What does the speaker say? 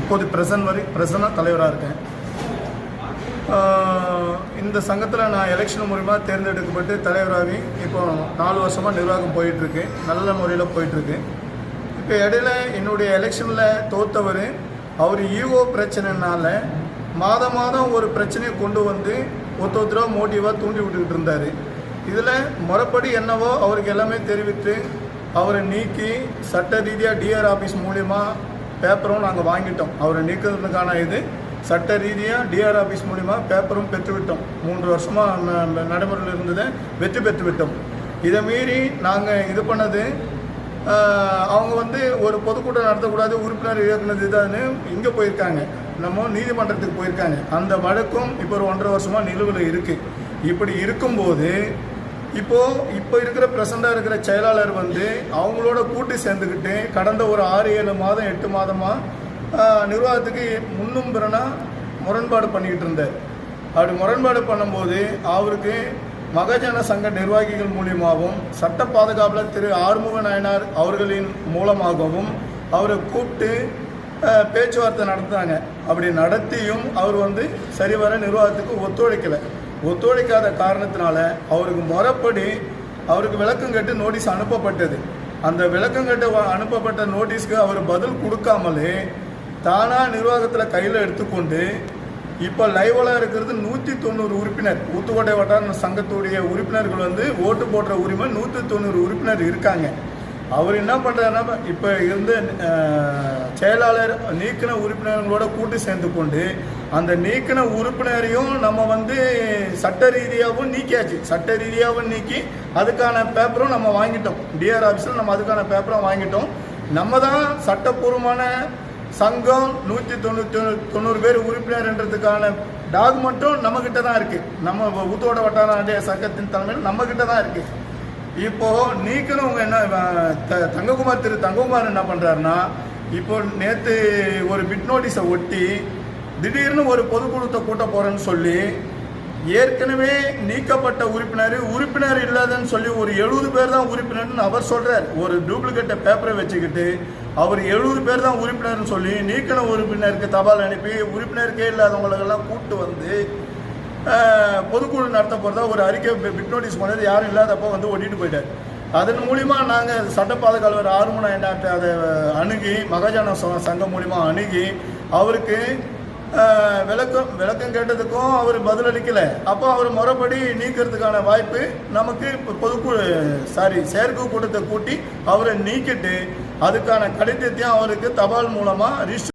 இப்போது பிரசன்ன தலைவராக இருக்கேன். இந்த சங்கத்தில் நான் எலெக்ஷன் மூலிமா தேர்ந்தெடுக்கப்பட்டு தலைவராகி இப்போ 4 வருஷமாக நிர்வாகம் போயிட்டுருக்கு. நல்ல முறையில் போயிட்டுருக்கு. இப்போ இடையில என்னுடைய எலெக்ஷனில் தோற்றவர் அவர் ஈகோ பிரச்சனைனால மாதம் ஒரு பிரச்சனையை கொண்டு வந்து ஒருத்தராக மோட்டிவாக தூண்டி விட்டுக்கிட்டு இருந்தார். இதில் முறைப்படி என்னவோ அவருக்கு எல்லாமே தெரிவித்து அவரை நீக்கி சட்ட ரீதியாக டிஆர் ஆஃபீஸ் மூலிமா பேப்பரும் நாங்கள் வாங்கிட்டோம். அவரை நீக்கிறதுக்கான இது சட்ட ரீதியாக டிஆர் ஆஃபீஸ் மூலிமா பேப்பரும் பெற்றுவிட்டோம். 3 வருஷமாக நடைமுறையில் இருந்ததை வெற்றி பெற்றுவிட்டோம். இதை மீறி நாங்கள் இது பண்ணது அவங்க வந்து ஒரு பொதுக்கூட்டம் நடத்தக்கூடாது, உறுப்பினர் இயக்குனது இதுன்னு இங்கே போயிருக்காங்க, நம்ம நீதிமன்றத்துக்கு போயிருக்காங்க. அந்த வழக்கும் இப்போ ஒரு 1.5 வருஷமாக நிலுவையில் இருக்குது. இப்படி இருக்கும்போது இப்போ இருக்கிற ப்ரெசண்டாக இருக்கிற செயலாளர் வந்து அவங்களோட கூட்டு சேர்ந்துக்கிட்டு கடந்த ஒரு 6-7 மாதம் 8 மாதமாக நிர்வாகத்துக்கு முன்னும் பிறனா முரண்பாடு பண்ணிக்கிட்டு இருந்தார். அப்படி முரண்பாடு பண்ணும்போது அவருக்கு மகஜன சங்க நிர்வாகிகள் மூலியமாகவும் சட்ட பாதுகாப்பில் திரு ஆறுமுக நாயனார் அவர்களின் மூலமாகவும் அவரை கூப்பிட்டு பேச்சுவார்த்தை நடத்துனாங்க. அப்படி நடத்தியும் அவர் வந்து சரிவர நிர்வாகத்துக்கு ஒத்துழைக்காத காரணத்தினால அவருக்கு முறைப்படி அவருக்கு விளக்கம் கேட்டு நோட்டீஸ் அனுப்பப்பட்டது. அந்த விளக்கம் கேட்டு அனுப்பப்பட்ட நோட்டீஸ்க்கு அவர் பதில் கொடுக்காமலே தானாக நிர்வாகத்தில் கையில் எடுத்துக்கொண்டு இப்போ லைவில் இருக்கிறது 190 உறுப்பினர் ஊத்துக்கோட்டை வட்டார சங்கத்துடைய உறுப்பினர்கள் வந்து ஓட்டு போடுற உரிமை 190 உறுப்பினர் இருக்காங்க. அவர் என்ன பண்ணுறாருன்னா இப்போ இருந்து செயலாளர் நீக்கின உறுப்பினர்களோட கூட்டு சேர்ந்து கொண்டு அந்த நீக்கின உறுப்பினரையும் நம்ம வந்து சட்ட ரீதியாகவும் நீக்கியாச்சு. சட்ட ரீதியாகவும் நீக்கி அதுக்கான பேப்பரும் நம்ம வாங்கிட்டோம். டிஆர் ஆஃபீஸில் நம்ம அதுக்கான பேப்பரும் வாங்கிட்டோம். நம்ம தான் சட்டப்பூர்வமான சங்கம் 190 பேர் உறுப்பினர்ன்றதுக்கான டாக்குமெண்ட்டும் நம்மக்கிட்ட தான் இருக்குது. நம்ம ஊத்தோட வட்டார சங்கத்தின் தலைமையில் நம்மக்கிட்ட தான் இருக்குது. இப்போது நீக்கணுங்க என்ன திரு தங்ககுமார் என்ன பண்ணுறாருன்னா இப்போ நேற்று ஒரு பிட் நோட்டீஸை ஒட்டி திடீர்னு ஒரு பொதுக்குழுத்தை கூட்ட போகிறேன்னு சொல்லி ஏற்கனவே நீக்கப்பட்ட உறுப்பினர் இல்லாதன்னு சொல்லி ஒரு 70 பேர் தான் உறுப்பினர்னு அவர் சொல்கிறார். ஒரு டூப்ளிகேட்டை பேப்பரை வச்சுக்கிட்டு அவர் 70 பேர் தான் உறுப்பினர்னு சொல்லி நீக்கின உறுப்பினருக்கு தபால் அனுப்பி உறுப்பினருக்கே இல்லாதவங்களுக்கெல்லாம் கூப்பிட்டு வந்து பொதுக்குழு நடத்த போகிறதா ஒரு அறிக்கை பிட் நோட்டீஸ் பண்ணது யாரும் இல்லாதப்போ வந்து ஒட்டிட்டு போயிட்டார். அதன் மூலிமா நாங்கள் சட்ட பாதுகாவலர் ஆறுமுக நாயனார்ட்ட அதை அணுகி மகஜன சங்கம் மூலிமா அணுகி அவருக்கு விளக்கம் கேட்டதுக்கும் அவர் பதிலளிக்கலை. அப்போ அவர் முறைப்படி நீக்கிறதுக்கான வாய்ப்பு நமக்கு செயற்கை கூட்டத்தை கூட்டி அவரை நீக்கிட்டு அதுக்கான கடிதத்தையும் அவருக்கு தபால் மூலமாக ரிஜிஸ்டர்